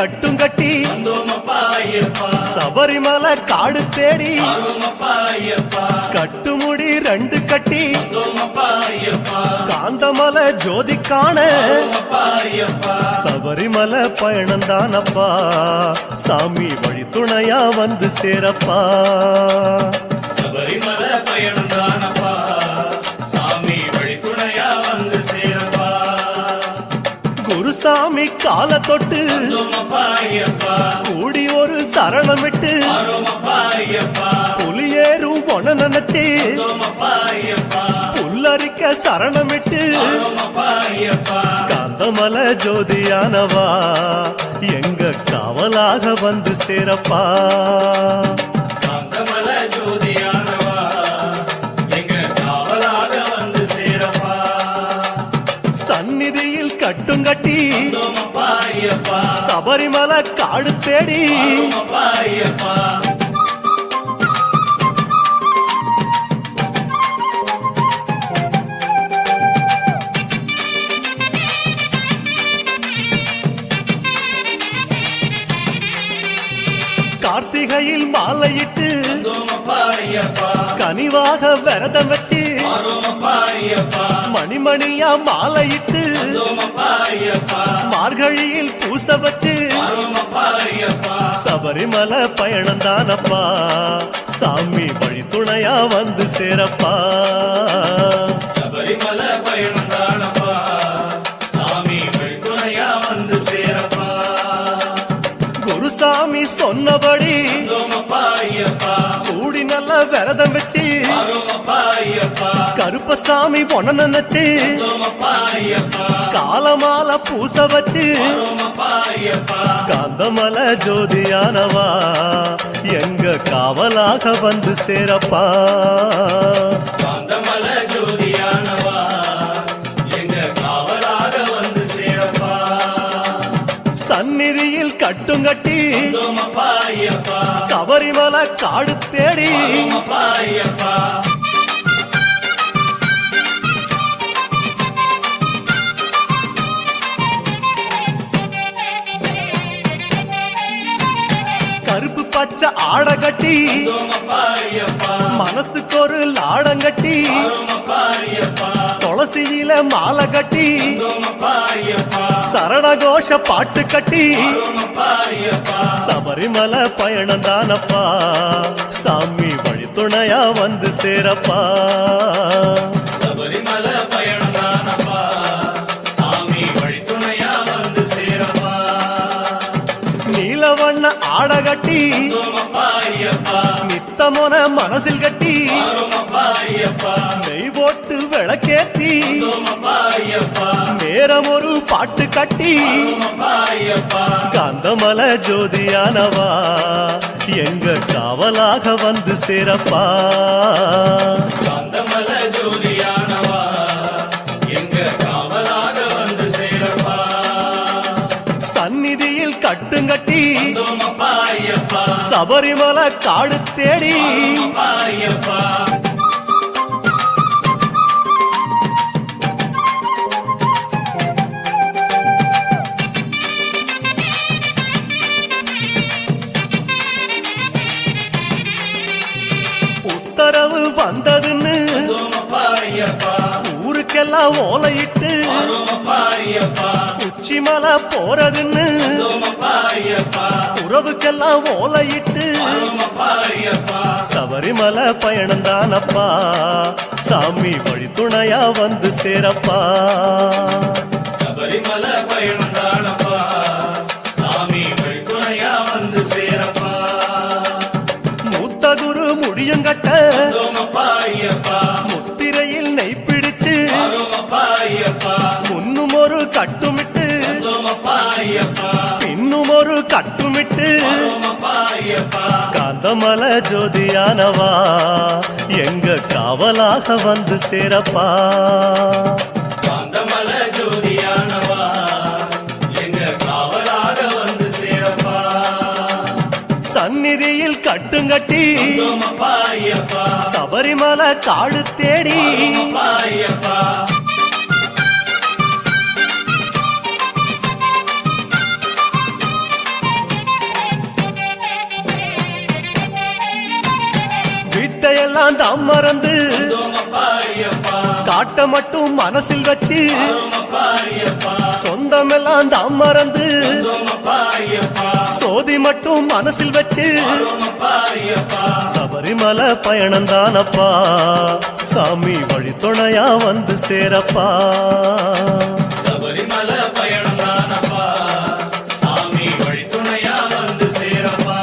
கட்டும் கட்டி சபரிமலை காடு தேடி கட்டுமுடி 2 கட்டி காந்தமலை ஜோதி காண சபரிமலை பயணந்தானப்பா சாமி வழி துணையா வந்து சேரப்பா சபரிமலை பயணந்தானப்பா சாமி வழி துணையா வந்து சேரப்பா குருசாமி கால தொட்டு கூடி ஒரு சரணமிட்டு புலியேறும் பொன நினைச்சு புல்லரிக்க சரணமிட்டு காந்தமலை ஜோதியானவா எங்க காவலாக வந்து சேரப்பா காந்தமலை ஜோதியானவா எங்க காவலாக வந்து சேரப்பா சந்நிதியில் கட்டும் கட்டி சபரிமலை காடு தேடி கார்த்திகையில் மாலையிட்டு கனிவாக விரதம் வச்சு மணிமணியா மாலையிட்டு மார்கழியில் பூச வச்சு சபரிமலை பயணந்தானப்பா சாமி வழி துணையா வந்து சேரப்பா சபரிமலை பயணந்தானப்பா சாமி வழி துணையா வந்து சேரப்பா குருசாமி சொன்னபடி கூடி நல்ல விரதம் வச்சு கருப்பசாமி பொன நினைச்சு காலமால பூச வச்சு காந்தமலை ஜோதியானவா எங்க காவலாக வந்து சேரப்பா காந்தமலை ஜோதியானவா எங்க காவலாக வந்து சேரப்பா சந்நிதியில் கட்டும் கட்டி சபரிமலை காடு தேடி கருப்பு பச்சை ஆட கட்டி மனசுக்கு ஒரு லாடம் கட்டி துளசியில மாலை கட்டி சரணகோஷ பாட்டு கட்டி சபரிமலை பயணந்தானப்பா சாமி வழி துணையா வந்து சேரப்பா சபரிமலை பயணந்தானப்பா சாமி வழி துணையா வந்து சேரப்பா நீலவண்ண ஆட கட்டி நித்தமோன மனசில் கட்டி நெய் போட்டு விளக்கேத்தி நேரம் ஒரு பாட்டு கட்டி காந்தமலை ஜோதியானவா எங்க காவலாக வந்து சேரப்பா காந்தமலை ஜோதியானவா எங்க காவலாக வந்து சேரப்பா சந்நிதியில் கட்டுங்கட்டி சபரிமலை காடு தேடி உத்தரவு வந்ததுன்னு ஊருக்கெல்லாம் ஓலையிட்டு உச்சிமலை போறதுன்னு உறவுக்கெல்லாம் ஓலையிட்டு சபரிமலை பயணந்தானப்பா சாமி வழி துணையா வந்து சேரப்பா சபரிமலை பயணந்தானப்பா சாமி வழி துணையா வந்து சேரப்பா மூத்த குரு முடியங்கட்ட முத்திரையில் நெய் பிடிச்சு முன்னும் ஒரு கட்டுமிட்டு பின்னும் ஒரு கட்டுமிட்டு காந்தமலை ஜோதியானவா எங்க காவலாக வந்து சேரப்பா காந்தமலை ஜோதியானவா எங்க காவலாக வந்து சேரப்பா சந்நிதியில் கட்டுங்கட்டி சபரிமலை காடு தேடி காட்ட மட்டும் மனசில் வச்சு வரோமப்பா ஐயப்பா சொந்தமெல்லாம் தான் மறந்து வந்தோமப்பா ஐயப்பா சோதி மட்டும் மனசில் வச்சு வரோமப்பா ஐயப்பா சபரிமலை பயணம் தானப்பா சாமி வழித்துணையா வந்து சேரப்பா சபரிமலை பயணம் தானப்பா சாமி வழித்துணையா வந்து சேரப்பா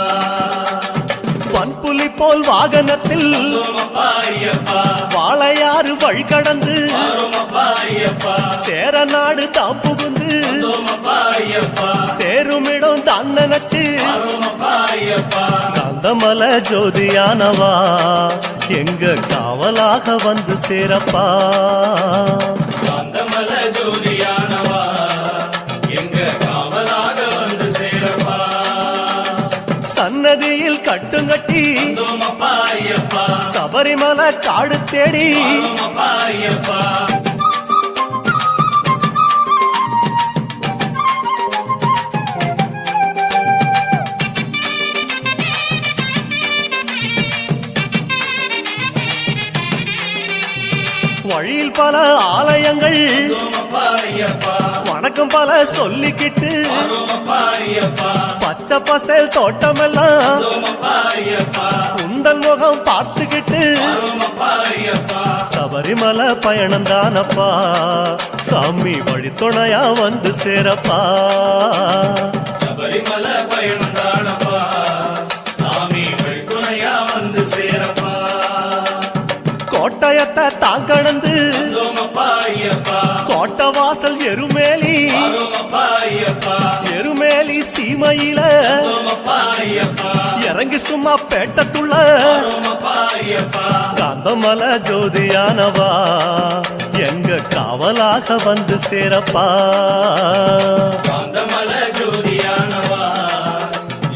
பன்புலி போல் வாகனத்தில் வந்தோமப்பா ஐயப்பா வாழையாறு வழி கடந்து வரோமப்பா ஐயப்பா சேர நாடு தாம் புகுந்து வந்தோமப்பா ஐயப்பா சேருமிடம் தான் நினைச்சு வரோமப்பா ஐயப்பா காந்தமலை ஜோதியானவா எங்க காவலாக வந்து சேரப்பா காந்தமல ஜோதியானவா எங்க காவலாக வந்து சேரப்பா சன்னதியில் கட்டுங்கட்டி வந்தோமப்பா ஐயப்பா சபரிமலை காடு தேடி வரோமப்பா ஐயப்பா வழியில் பல ஆலயங்கள் வந்தோமப்பா ஐயப்பா வணக்கம் பல சொல்லிக்கிட்டு வரோமப்பா ஐயப்பா பச்சை பசேல் தோட்டமெல்லாம் வந்தோமப்பா ஐயப்பா உந்தன் முகம் பார்த்துக்கிட்டு வரோமப்பா ஐயப்பா சபரிமலை பயணம் தானப்பா சாமி வழித்துணையா வந்து சேரப்பா சபரிமலை பயணம் தானப்பா சாமி வழித்துணையா வந்து சேரப்பா கோட்டயத்தை தான் கடந்து வந்தோமப்பா ஐயப்பா கோட்டை வாசல் எருமேலி வரோமப்பா ஐயப்பா எருமேலி சீமையில வந்தோமப்பா ஐயப்பா இறங்கி சும்மா பேட்டத்துள்ள வரோமப்பா ஐயப்பா காந்தமலை ஜோதியானவா எங்க காவலாக வந்து சேரப்பா காந்தமல ஜோதியானவா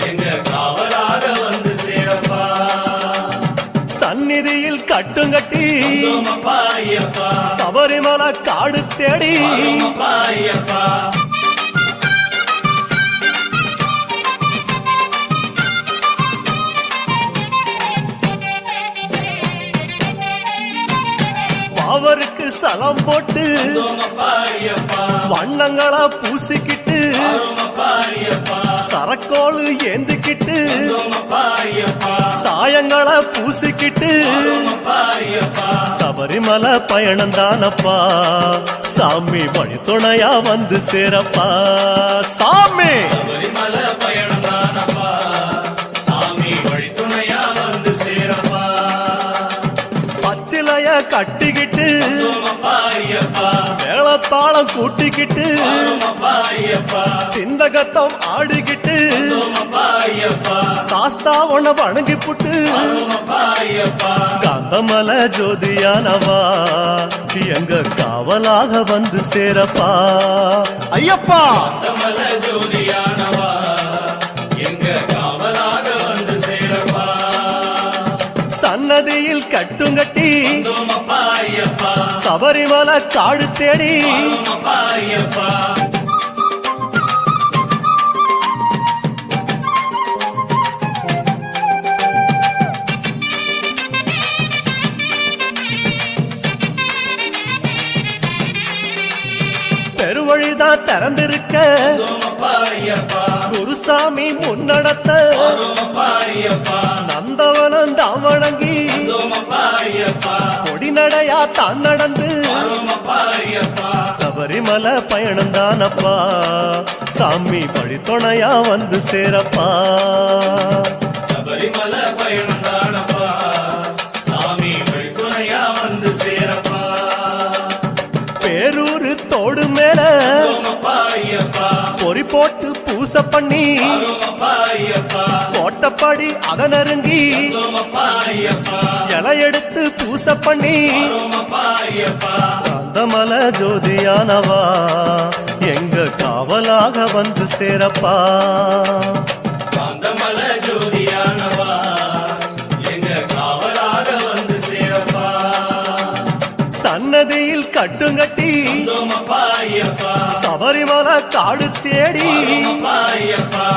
எங்க காவலாக வந்து சேரப்பா சந்நிதியில் கட்டுங்கட்டி வந்தோமப்பா ஐயப்பா சபரிமலை காடு தேடி வரோமப்பா ஐயப்பா அவருக்கு சலம் போட்டு வந்தோமப்பா ஐயப்பா வண்ணங்களா பூசிக்கிட்டு வரோமப்பா ஐயப்பா சரக்கோளு ஏந்திக்கிட்டு வந்தோமப்பா ஐயப்பா சாயங்களா பூசிக்கிட்டு வரோமப்பா ஐயப்பா சபரிமலை பயணம் தானப்பா சாமி வழித்துணையா வந்து சேரப்பா சாமி சபரிமலை பயணம் தானப்பா சாமி வழித்துணையா வந்து சேரப்பா பச்சிலைய கட்டிக்கிட்டு வந்தோமப்பா ஐயப்பா மேளத்தாளம் கூட்டிக்கிட்டு வரோமப்பா ஐயப்பா சிந்தகத்தம் ஆடிக்கிட்டு வந்தோமப்பா ஐயப்பா சாஸ்தாவன வணங்கி புட்டு வரோமப்பா ஐயப்பா காந்தமலை ஜோதியானவா எங்க காவலாக வந்து சேரப்பா ஐயப்பா காந்தமல ஜோதியானவா எங்க காவலாக வந்து சேரப்பா சன்னதியில் கட்டுங்கட்டி வந்தோமப்பா ஐயப்பா சபரிமலை காடு தேடி வரோமப்பா ஐயப்பா பெருவழிதான் திறந்திருக்க வந்தோமப்பா ஐயப்பா குருசாமி முன்னடத்த வரோமப்பா ஐயப்பா நந்தவனம் தான் வணங்கி வந்தோமப்பா ஐயப்பா கொடிநடையா தான் நடந்து வரோமப்பா ஐயப்பா சபரிமலை பயணம் தானப்பா சாமி வழித்துணையா வந்து சேரப்பா சபரிமலை பயணம் தானப்பா சாமி வழித்துணையா வந்து சேரப்பா பேரூரு தோடு மேல வரோமப்பா ஐயப்பா பொறி போட்டு பூசை பண்ணி வரோமப்பா ஐயப்பா கோட்டப்படி அத நெருங்கி வரோமப்பா ஐயப்பா இலை எடுத்து பூசை பண்ணி வரோமப்பா ஐயப்பா காந்தமலை ஜோதியானவா எங்க காவலாக வந்து சேரப்பா காந்தமல ஜோதியானவா எங்க காவலாக வந்து சேரப்பா சன்னதியில் கட்டுங்கட்டி வந்தோமப்பா ஐயப்பா சபரிமலை காடு தேடி வரோமப்பா ஐயப்பா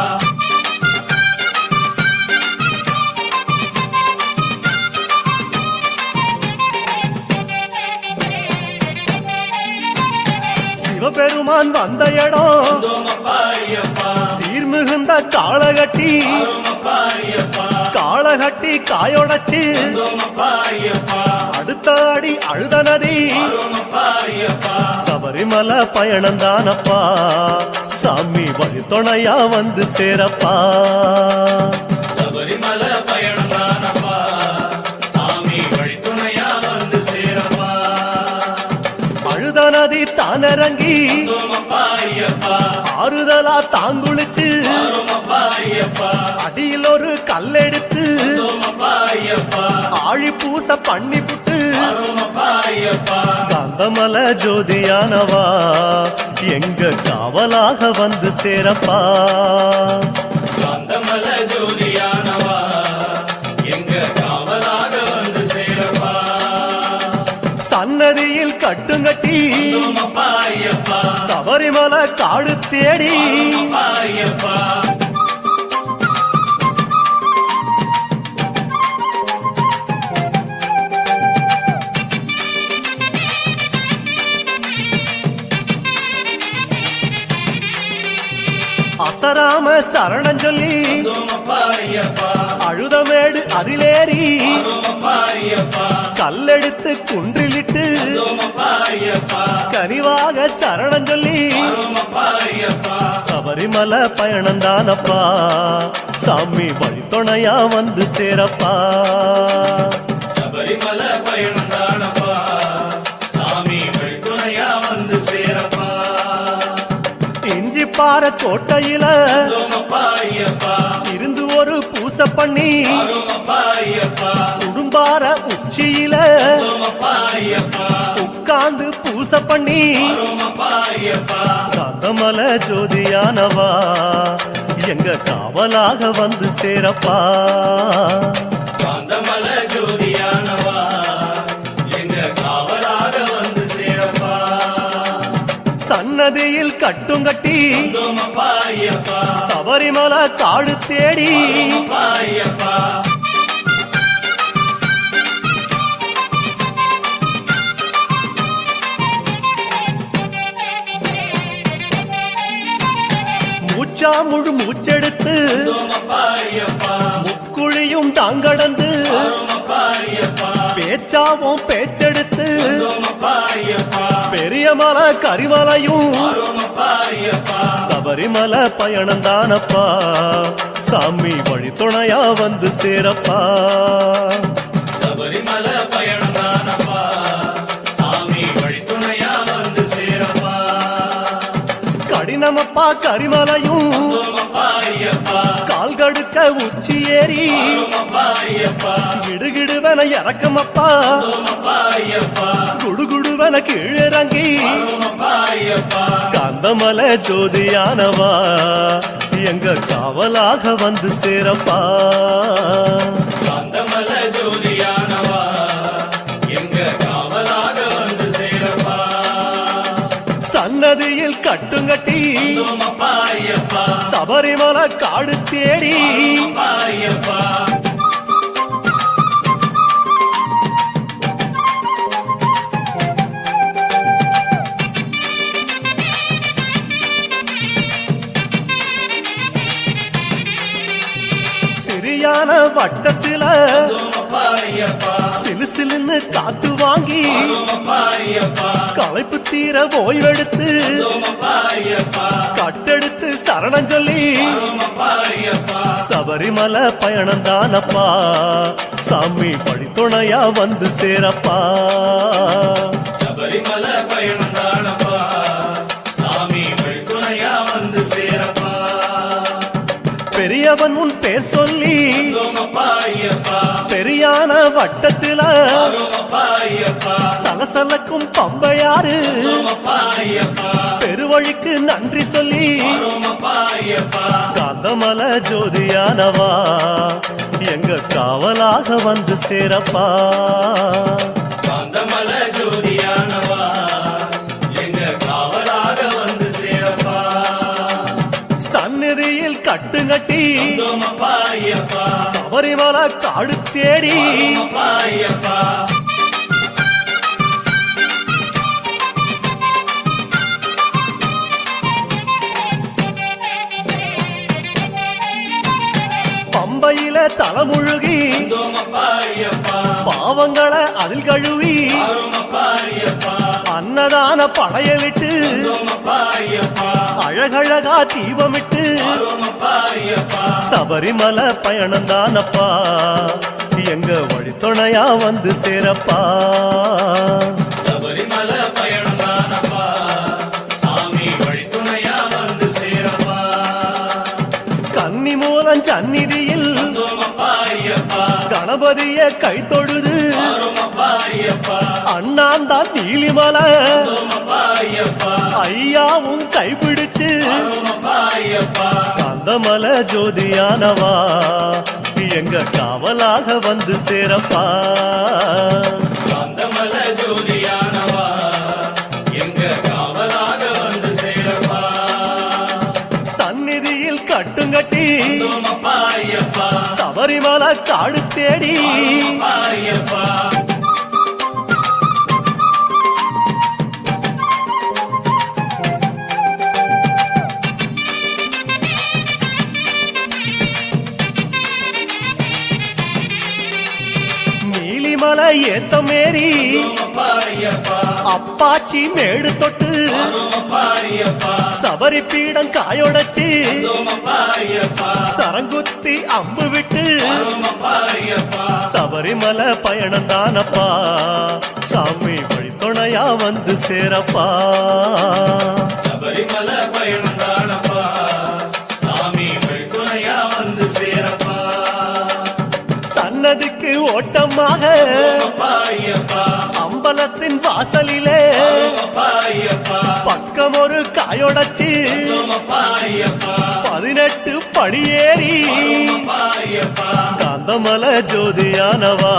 சிவபெருமான் வந்த இடம் வந்தோமப்பா ஐயப்பா சீர்மிகுந்த காளகட்டி வரோமப்பா ஐயப்பா காளகட்டி காயொடச்சு வந்தோமப்பா ஐயப்பா அடுத்த அடி அழுத நதி வரோமப்பா ஐயப்பா சபரிமலை பயணந்தானப்பா சாமி வழித்துணையா வந்து சேரப்பா சபரிமலை பயணம் தானப்பா சாமி வழித்துணையா வந்து சேரப்பா அழுத நதி தானிறங்கி வந்தோமப்பா ஐயப்பா ஆறுதலா தாங்குளிச்சு வரோமப்பா ஐயப்பா அடியில் ஒரு கல்லெடுத்து வந்தோமப்பா ஐயப்பா ஆழி பூச பண்ணி புட்டு வரோமப்பா ஐயப்பா காந்தமல ஜோதியானவா எங்க காவலாக வந்து சேரப்பா காந்தமல ஜோதியானவா எங்க காவலாக வந்து சேரப்பா சன்னதியில் கட்டுங்கட்டி வந்தோமப்பா ஐயப்பா சபரிமலை காடு தேடி வரோமப்பா ஐயப்பா அசராம சரணம் சொல்லி வந்தோமப்பா ஐயப்பா அழுதமேடு அதிலேறி வரோமப்பா ஐயப்பா கல்லெடுத்து குன்றிலிட்டு வந்தோமப்பா ஐயப்பா கனிவாக சரணம் சொல்லி வரோமப்பா ஐயப்பா சபரிமலை பயணந்தானப்பா சாமி வழித்துணையா வந்து சேரப்பா சபரிமலை பயணம் தானப்பா சாமி வழித்துணையா வந்து சேரப்பா இஞ்சி பாறை கோட்டையில வந்தோமப்பா ஐயப்பா இருந்து ஒரு பூசை பண்ணி வரோமப்பா ஐயப்பா குடும்பார உச்சியில வந்தோமப்பா ஐயப்பா உட்கார்ந்து பூசை பண்ணி வரோமப்பா ஐயப்பா காந்தமல ஜோதியானவா எங்க காவலாக வந்து சேரப்பா காந்தமல ஜோதியானவா எங்க காவலாக வந்து சேரப்பா சன்னதியில் கட்டுங்கட்டி வந்தோமப்பா ஐயப்பா சபரிமலை காடு தேடி வரோமப்பா ஐயப்பா மூச்சா முழு மூச்செடுத்து வந்தோமப்பா ஐயப்பா முக்குழியும் தாங்கடந்து வரோமப்பா ஐயப்பா பேச்சாவும் பேச்செடுத்து வந்தோமப்பா ஐயப்பா பெரிய மலை கரிமலையும் வரோமப்பா ஐயப்பா சபரிமலை பயணந்தானப்பா சாமி வழித்துணையா வந்து சேரப்பா சபரிமலை பயணம் தானப்பா சாமி வழித்துணையா வந்து சேரப்பா கடினமப்பா கரிமலையும் வந்தோமப்பா ஐயப்பா கால்கடுக்க உச்சி ஏறி வரோமப்பா ஐயப்பா கிடுகிடுவன இறக்கமப்பா வந்தோமப்பா ஐயப்பா குடுகுடுவன கீழிறங்கி வரோமப்பா ஐயப்பா காந்தமல ஜோதியானவா எங்க காவலாக வந்து சேரப்பா காந்தமல ஜோதியானவா எங்க காவலாக வந்து சேரப்பா சன்னதியில் கட்டுங்கட்டி வந்தோமப்பா ஐயப்பா சபரிமலை காடு தேடி வரோமப்பா ஐயப்பா சிறியான வட்டத்தில வந்தோமப்பா ஐயப்பா சிலுசிலுன்னு காத்து வாங்கி வரோமப்பா ஐயப்பா களைப்பு தீர ஓய்வெடுத்து வந்தோமப்பா ஐயப்பா கட்டெடுத்து சரணம் சொல்லி வரோமப்பா ஐயப்பா சபரிமலை பயணந்தானப்பா சாமி வழித்துணையா வந்து சேரப்பா சபரிமலை பயணம் தானப்பா சாமி வழித்துணையா வந்து சேரப்பா பெரியவன் உன் பேர் சொல்லி வந்தோமப்பா ஐயப்பா பெரியான வட்டத்தில வரோமப்பா ஐயப்பா சலசலக்கும் பம்பையாறு வந்தோமப்பா ஐயப்பா பெருவழிக்கு நன்றி சொல்லி வரோமப்பா ஐயப்பா காந்தமல ஜோதியானவா எங்க காவலாக வந்து சேரப்பா காந்தமல ஜோதியானவா எங்க காவலாக வந்து சேரப்பா சந்நிதியில் கட்டுங்கட்டி வந்தோமப்பா ஐயப்பா சபரிமலை காடு தேடி வரோமப்பா ஐயப்பா பாவங்களை அதில் கழுவி ஆரோமப்பா ஐயப்பா அன்னதான படையலிட்டு வந்தோமப்பா ஐயப்பா அழகழகா தீபமிட்டு ஆரோமப்பா ஐயப்பா சபரிமலை பயணம் தானப்பா எங்க வழித்துணையா வந்து சேரப்பா சபரிமலை பயணம் தானப்பா சாமி வழித்துணையா வந்து சேரப்பா கன்னி மூலம் சந்நிதியில் வந்தோமப்பா ஐயப்பா கணபதிய கை தொழுது ஆரோமப்பா ஐயப்பா அண்ணாந்தான் நீலிமலை வந்தோமப்பா ஐயப்பா ஐயாவும் கைப்பிடிச்சு ஆரோமப்பா ஐயப்பா கந்தமல ஜோதியானவா எங்க காவலாக வந்து சேரப்பா காந்தமல ஜோதியானவா எங்க காவலாக வந்து சேரப்பா சந்நிதியில் கட்டுங்கட்டி வந்தோமப்பா ஐயப்பா சபரிமலை காடு தேடி ஆரோமப்பா ஐயப்பா நீலிமலை ஏத்த மேரி வந்தோமப்பா ஐயப்பா அப்பாச்சி மேடு தொட்டு ஆரோமப்பா ஐயப்பா சபரி பீடம் காயொடச்சு வந்தோமப்பா ஐயப்பா சரங்குத்தி அம்பு விட்டு ஆரோமப்பா ஐயப்பா சபரிமலை பயணம் தானப்பா சாமி வழித்துணையா வந்து சேரப்பா சபரிமலை பயணம் தானப்பா சாமி வழித்துணையா வந்து சேரப்பா சன்னதிக்கு ஓட்டமாக ஆரோமப்பா ஐயப்பா அம்பலத்தின் வாசலிலே ஆரோமப்பா ஐயப்பா பக்கம் ஒரு காயொடச்சு வந்தோமப்பா ஐயப்பா 18 படியேறி ஆரோமப்பா ஐயப்பா காந்தமல ஜோதியானவா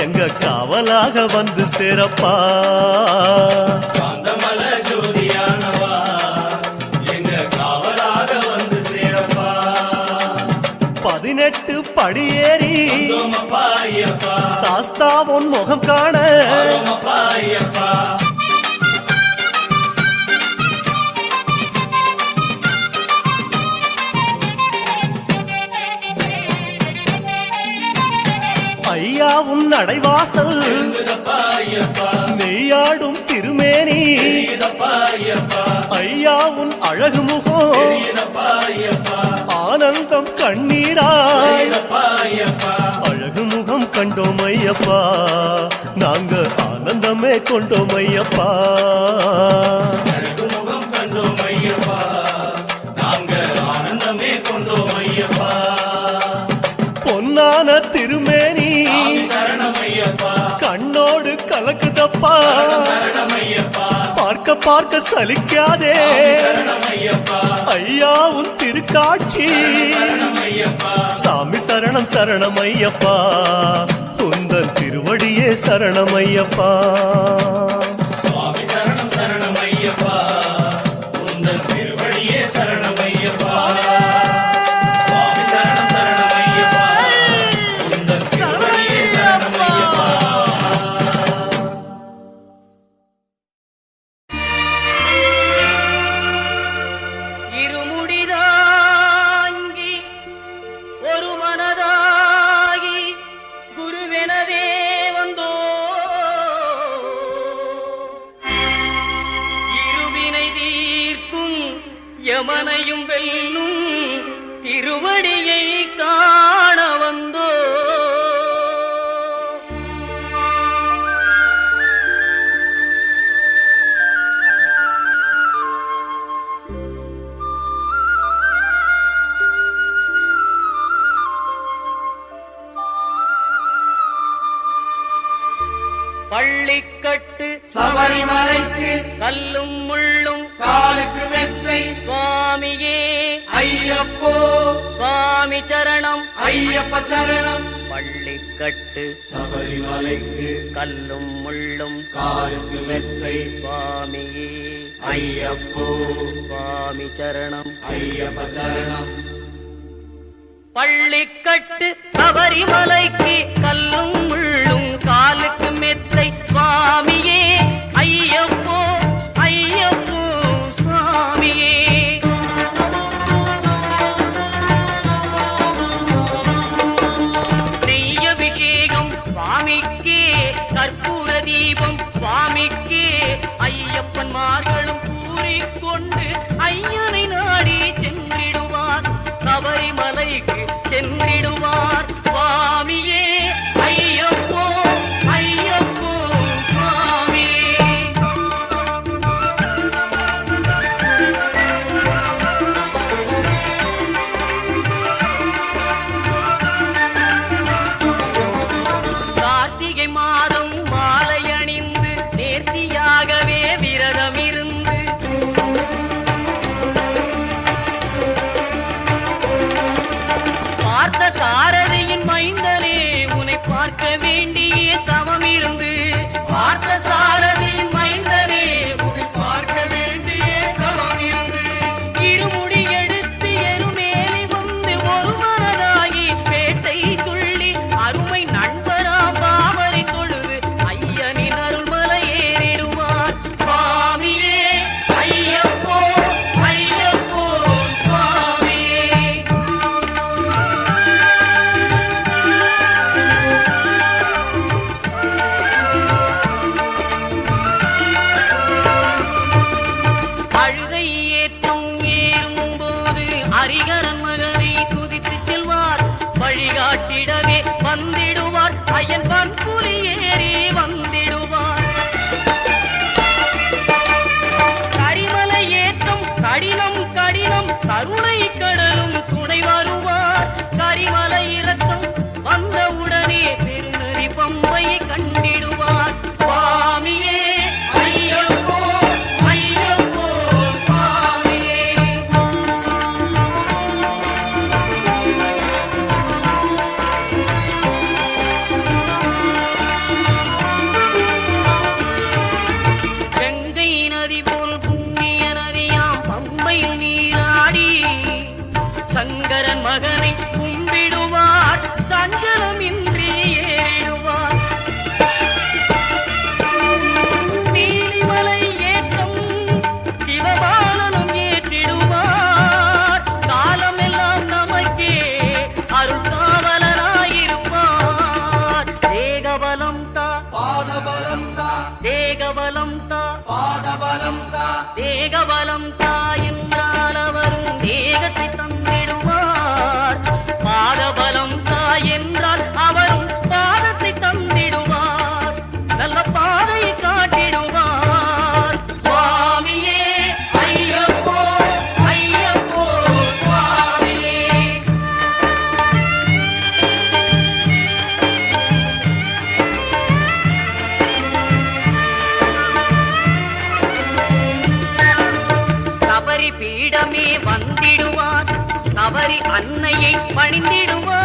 எங்க காவலாக வந்து சேரப்பா காந்தமல ஜோதியானவா எங்க காவலாக வந்து சேரப்பா 18 படியேறி வந்தோமப்பா ஐயப்பா சாஸ்தாவன் முகம் காண ஆரோமப்பா ஐயப்பா ஐயா உன் நடைவாசல் இருந்ததப்பா ஐயப்பா நெய்யாடும் திருமேனி தெரியுதப்பா ஐயப்பா ஐயா உன் அழகு முகம் தெரியுதப்பா ஐயப்பா ஆனந்தம் கண்ணீராய் தெரியுதப்பா ஐயப்பா அழகு முகம் கண்டோம் ஐயப்பா நாங்க ஆனந்தமே கொண்டோம் ஐயப்பா அழகு முகம் கண்டோம் ஐயப்பா நாங்க ஆனந்தமே கொண்டோம் ஐயப்பா பொன்னான திருமேனி சாமி சரணம் ஐயப்பா கண்ணோடு கலக்குதப்பா சரணம் ஐயப்பா பார்க்க பார்க்க சலிக்காதே சாமி சரணம் ஐயப்பா ஐயா உன் திருக்காட்சி சரணம் ஐயப்பா சாமி சரணம் சரணம் ஐயப்பா உந்தன் திருவடியே சரணம் ஐயப்பா சுவாமி சரணம் சரணம் ஐயப்பா உந்தன் திருவடியே சரணம் ஐயப்பா சுவாமி சரணம் சரணம் ஐயப்பா உந்தன் திருவடியே சரணம் ஐயப்பா இருமுடிதாங்கி ஒரு மனதாகி குருவெனவே வந்தோ இருவினை தீர்க்கும் யமனையும் வெல்லும் திருவடியை காண வந்தோ பள்ளிக்கட்டு சபரிமலைக்கு கல்லும் முள்ளும் காலுக்கு மெத்தை சுவாமியே ஐயப்போ சுவாமி சரணம் ஐயப்ப சரணம் பள்ளிக்கட்டு சபரிமலைக்கு கல்லும் முள்ளும் காலுக்கு மெத்தை சுவாமியே ஐயப்போ சுவாமி சரணம் ஐயப்ப சரணம் பள்ளிக்கட்டு சபரிமலைக்கு கல்லும் முள்ளும் காலுக்கு மெத்தை சுவாமியே ஐயப்போ ஐயப்போ சுவாமியே நெய்யபிஷேகம் சுவாமி கன்னிமார்களும் கூறிக்கொண்டு ஐயனை நாடி சென்றிடுவார், சபரிமலைக்கு சென்றிடுவார். சுவாமியே ஐயப்போ ஐயப்போ சுவாமியே. கார்த்திகை மாதம் மாலை அணிந்து நேர்த்தியாகவே விரதம் இருந்து பார்த்த சாரதியின் மைந்தனே உன்னை பார்க்க வேண்டிய தவம் இருந்து, பார்த்த சாரதியின் மைந்தனே உன்னை பார்க்க வேண்டிய தவம் இருந்து, இருமுடி எடுத்து எருமேலி வந்து ஒரு மனதாகி பேட்டை துள்ளி அருமை நண்பராம் பாவரை தொழுது ஐயனின் அருள்மலை ஏறிடுவார். சுவாமியே ஐயப்போ ஐயப்போ சுவாமியே. அழுகை ஏற்றம் ஏறும்போது அரிகரன் மகனை துதித்து செல்வார், வழிகாட்டிடவே வந்திடுவார் ஐயன் பன்புலி ஏறி வந்திடுவார். கரிமலை ஏற்றம் கடினம் கடினம் கருணை கடலும் துணை வருவார், கரிமலை இறக்கம் வந்தவுடனே பெருநெறி பம்பை கண்டிடுவார். சுவாமியே ஐயப்போ ஐயப்போ சுவாமியே. கங்கை நதி போல் புண்ணிய நதியாம் பம்பையில் நீராடி சங்கரன் மகனை கும்பிடுவார், சஞ்சலமின்றி ஏறிடுவார். நீலிமலை ஏற்றம் சிவபாலனும் ஏற்றிடுவார், காலமெல்லாம் நமக்கே அருள் காவலராயிருப்பார். தேகபலம் தா பாதபலம் தா தேகபலம் தா பாதபலம் தா தேகபலம் தா என்றால் அவரும் தேகத்தை தந்திடுவார், பாதபலம் தா என்றால் அவரும் பாதத்தை தந்திடுவார், நல்ல பாதையை காட்டிடுவார். சுவாமியே ஐயப்போ ஐயப்போ சுவாமியே. சபரி பீடமே வந்திடுவார், சபரி அன்னையை பணிந்திடுவார்.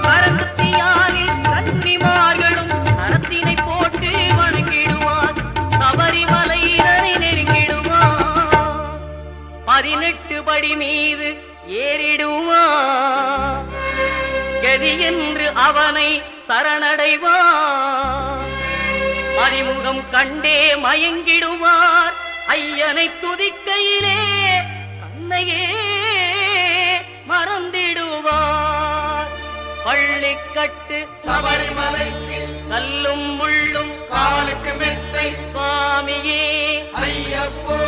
கரத்தியாரில் கன்னிமார்களும் கரத்தினை போட்டு வணங்கிடுவார், சபரிமலையினரை நெருங்கிடுவார். 18 படி மீது ஏறிடுவார், கதி என்று அவனை சரணடைவார். அறிமுகம் கண்டே மயங்கிடுவார், ஐயனை துதிக்கையிலே தன்னையே மறந்திடுவார். பள்ளிக்கட்டு சபரிமலைக்கு கல்லும் முள்ளும் காலுக்கு மெத்தை சுவாமியே ஐயப்போ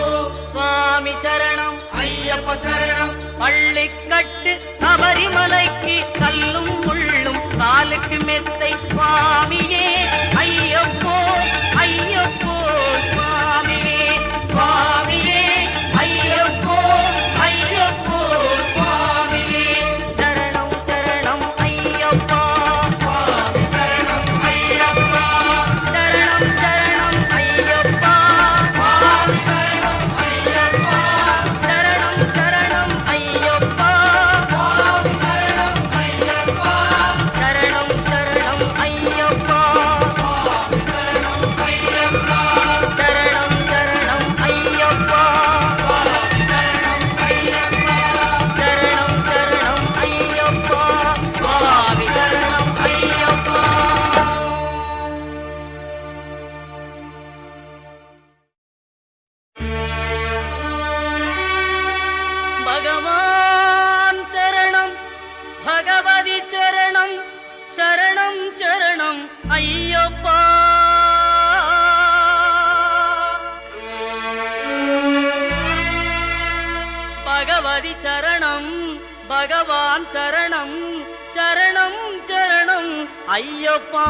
சுவாமி சரணம். ஐயப்ப சரணம் பள்ளிக்கட்டு சபரிமலைக்கு கல்லும் முள்ளும் காலுக்கு மெத்தை சுவாமியே ஐயப்போ ஐயப்போ சுவாமியே. சுவாமியே ஐயப்போ ஐயப்போ சுவாமியே. சரணம் சரணம் ஐயப்பா சுவாமி சரணம் ஐயப்பா சரணம் சரணம் ஐயப்பா சுவாமி சரணம் ஐயப்பா சரணம் சரணம் ஐயப்பா சுவாமி சரணம் ஐயப்பா சரணம் சரணம் ஐயப்பா சுவாமி சரணம் ஐயப்பா சரணம் சரணம் ஐயப்பா சரணம் சரணம் ஐயப்பா சுவாமி சரணம் ஐயப்பா. பகவான் சரணம் பகவதி சரணம் சரணம் சரணம் ஐயப்பா. பகவதி சரணம் பகவான் சரணம் சரணம் சரணம் ஐயப்பா.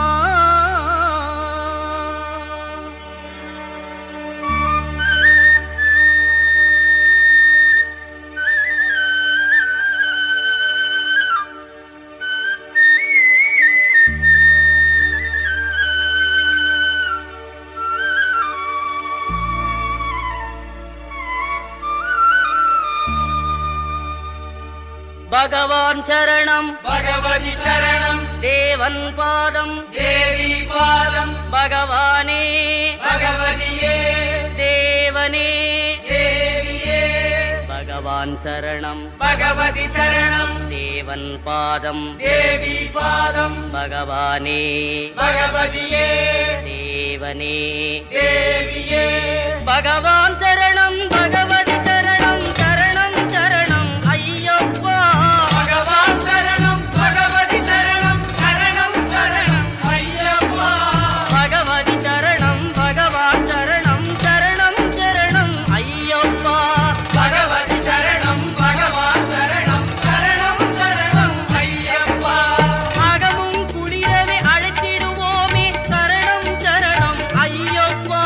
பகவான் சரணம் பகவதி சரணம் தேவன் பாதம் தேவி பாதம் பகவானே பகவதியே தேவனே தேவியே பகவான் சரணம் பகவதி சரணம் தேவன் பாதம் தேவி பாதம் பகவானே பகவதியே தேவனே தேவியே பகவான் சரணம் பகவதி சரணம் சரணம் சரணம் ஐயப்பா. பகவான் சரணம் பகவதி சரணம் சரணம் சரணம் ஐயப்பா. பகவதி சரணம் பகவான் சரணம் சரணம் சரணம் ஐயப்பா. பகவதி சரணம் பகவான் சரணம் சரணம் சரணம் ஐயப்பா. அகமும் குளிரவே அழைத்திடுவோமே சரணம் சரணம் ஐயப்பா.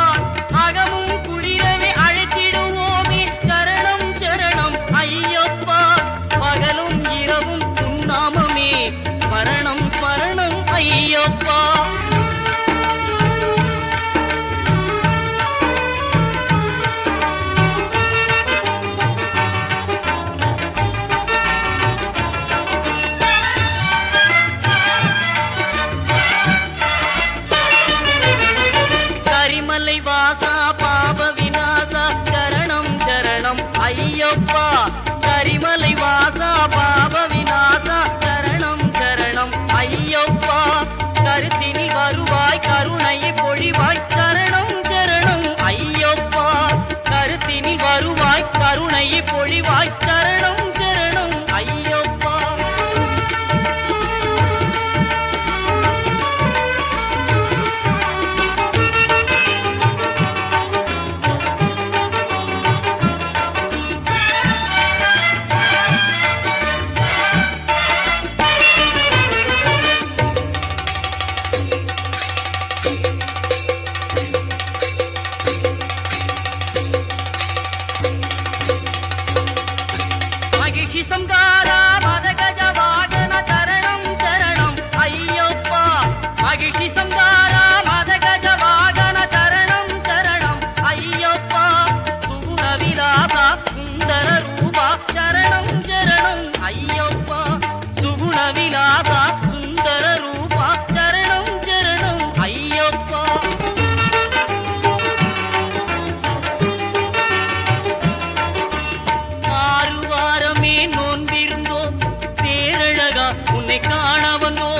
அகமும் குளிரவே அழைத்திடுவோமே சரணம் சரணம் ஐயப்பா. பகலும் இரவும் உன்னாமமே சரணம் சரணம் ஐயப்பா. கரிமலை வாசா பாப விநாசா சரணம் சரணம் ஐயப்பா. கரிமலை வாசா பாப விநாசா சரணம் சரணம் ஐயப்பா. கருத்தினி வருவாய் கருணையை பொழிவாய் சரணம் சரணம் ஐயப்பா. கருத்தினி வருவாய் கருணையை பொழிவாய் சரணம் சரணம் ஐயப்பா. மகிழ்ச்சி சம்காரா மதகஜ வாகன சரணம் சரணம் ஐயப்பா. மகிழ்ச்சி சம்காரா மதகஜ வாகன சரணம் சரணம் ஐயப்பா. சுகுண விலாசா சுந்தர ரூபா சரணம் சரணம் ஐயப்பா. சுகுண விலாசா சுந்தர ரூபா சரணம் சரணம் ஐயப்பா. ஆறு வாரமே நோன்பிருந்தோம் பேரழகா உன்னை காண வந்தோம்.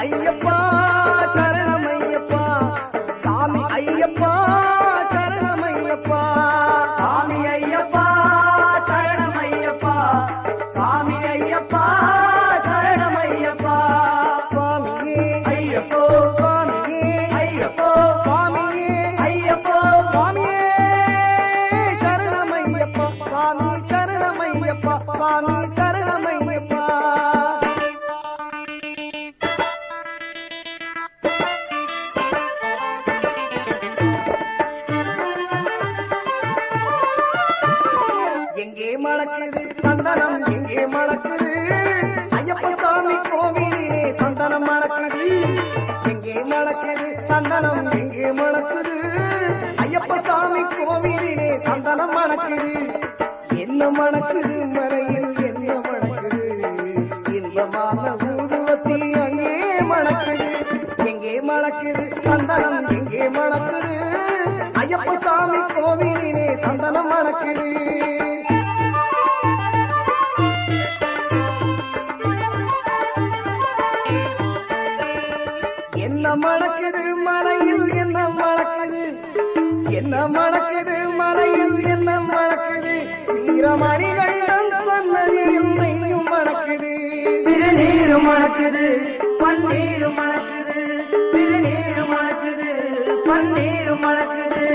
ஐயப்பா சரணம் ஐயப்பா சாமி ஐயப்பா சரணம் ஐயப்பா சாமி ஐயப்பா சரணம் ஐயப்பா சாமி ஐயப்பா சரணம் ஐயப்பா சுவாமியே ஐயப்போ சுவாமியே ஐயப்போ சுவாமியே ஐயப்போ சுவாமியே சரணம் ஐயப்பா சுவாமி சரணம் ஐயப்பா சுவாமி சரணம் ஐயப்பா எங்கே மணக்குது சந்தனம் எங்கே மணக்குது ஐயப்ப சாமி கோவிலே சந்தனம் மணக்குது எங்கே மணக்குது சந்தனம் எங்கே மணக்குது ஐயப்ப சாமி கோவிலே சந்தனம் மணக்குது என்ன மணக்குது மலையில் என்ன மணக்குது இன்பமான ஊதுவத்தி அங்கே மணக்குது எங்கே மணக்குது சந்தனம் எங்கே மணக்குது ஐயப்ப சாமி கோவிலே சந்தனம் மணக்குது என்ன மணக்குது மலையில் என்ன மணக்குது என்ன மணக்குது மலையில் என்ன மணக்குது வீரமணிகண்டன் சன்னதியில் நெய்யும் மணக்குது திருநீரு மணக்குது பன்னீரு மணக்குது திருநீரு மணக்குது பன்னீரு மணக்குது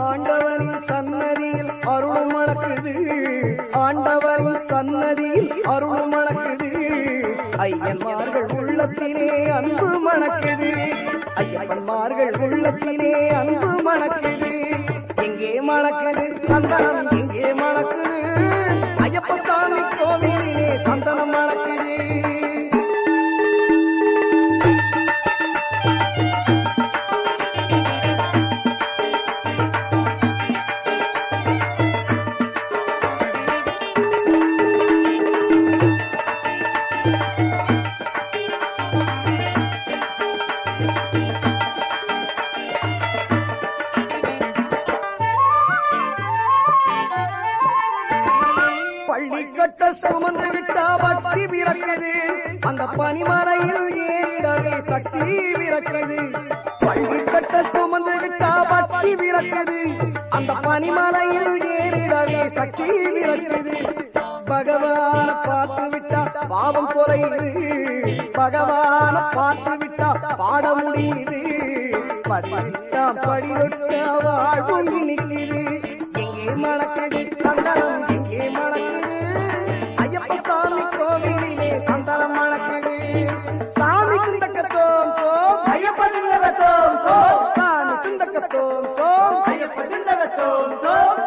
ஆண்டவரின் சன்னதியில் அருள் மணக்குது ஆண்டவரின் சன்னதியில் அருள் மணக்குது ஐயன்மார்கள் உள்ளத்திலே அன்பு மணக்குது ஐயன்மார்கள் உள்ளத்திலே அன்பு மணக்குது எங்கே மணக்குது சந்தனம் எங்கே மணக்குது ஐயப்ப சாமி கோவிலே சந்தனம் மணக்குது பள்ளி கட்ட சுமந்து விட்டா பக்தி பிறக்குது அந்த பனிமலையில் ஏறிடவே சக்தி பிறக்குது பள்ளி கட்ட சுமந்து விட்டா பக்தி பிறக்குது அந்த பனிமலையில் ஏறிடவே சக்தி பிறக்குது பகவான பார்த்து விட்டா பாவம் குறையுது பகவான பார்த்து விட்டா பாட முடியுது பதினெட்டாம் படியொட்ட வாழ்வும் நிற்குது எங்கே மணக்குது சந்தனம் எங்கே மணக்குது ஐயப்ப சாமி கோவிலே சந்தனம் மணக்குது சாமி குந்தக்கத்தோம் சோம் ஐயப்ப திண்டகத்தோம் சோம் சாமி குந்தக்கத்தோம் சோம் ஐயப்ப திண்டகத்தோம் சோம்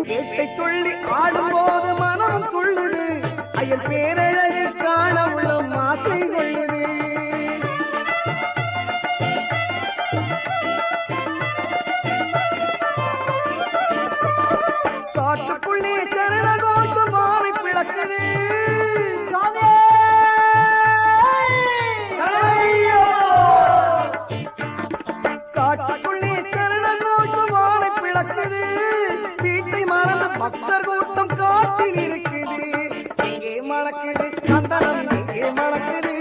வேட்டை துள்ளி ஆடும்போது மனம் துள்ளுது அயல் பேரழகை காண உள்ளம் ஆசை கொள்ளுது காட்டுக்குள்ளே சரண கோஷம் மாறி பிளக்குது சாமியே காட்டுக்குள்ளே சரண கோஷம் மாறி பிளக்குது வீட்டை மறந்து பக்தர் கூட்டம் காட்டில் இருக்குது எங்கே மணக்குது சந்தனம் எங்கே மணக்குது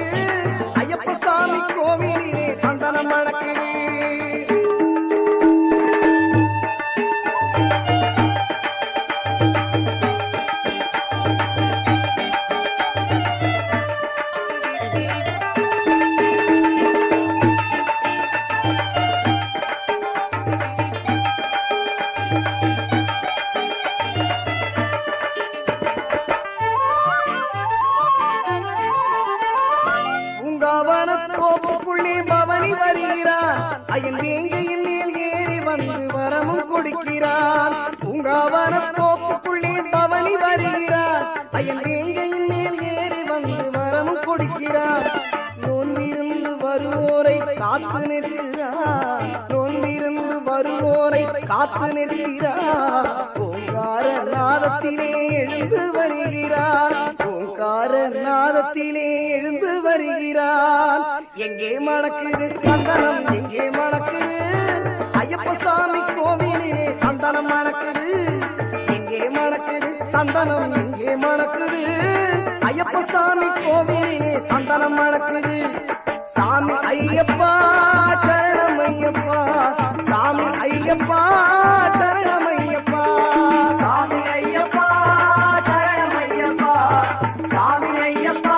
ஐயப்ப சாமி கோவிலே சந்தனம் மணக்குது பூங்காவனத்தோப்புக்குள்ளே பவனி வருகிறான் அயன் வேங்கையின் மேல் ஏறி வந்து வரமும் கொடுக்கிறான் பூங்காவனத்தோப்புக்குள்ளே பவனி வருகிறான் அயன் வேங்கையின் மேல் ஏறி வந்து வரமும் கொடுக்கிறான் நோன்பிருந்து வருவோரை காத்து நிற்கிறான் நோன்பிருந்து வருவோரை காத்து நிற்கிறான் ஓங்கார நாதத்திலே எழுந்து வருகிறான் ஓங்கார நாதத்திலே எழுந்து வருகிறான் எங்கே மணக்குது சந்தனம் எங்கே மணக்குது ஐயப்ப சாமி கோவிலே சந்தனம் மணக்குது எங்கே மணக்குது சந்தனம் எங்கே மணக்குது ஐயப்ப சாமி கோவிலே சந்தனம் மணக்குது சாமி ஐயப்பா சரணம் ஐயப்பா சாமி ஐயப்பா சரணம் ஐயப்பா சாமி ஐயப்பா சரணம் ஐயப்பா சாமி ஐயப்பா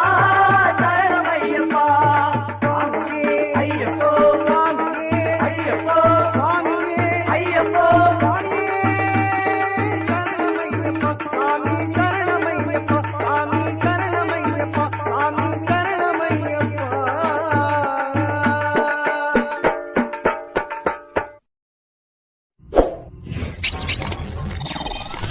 சரணம் ஐயப்பா சாமியே ஐயப்போ சாமியே ஐயப்போ சாமியே ஐயப்போ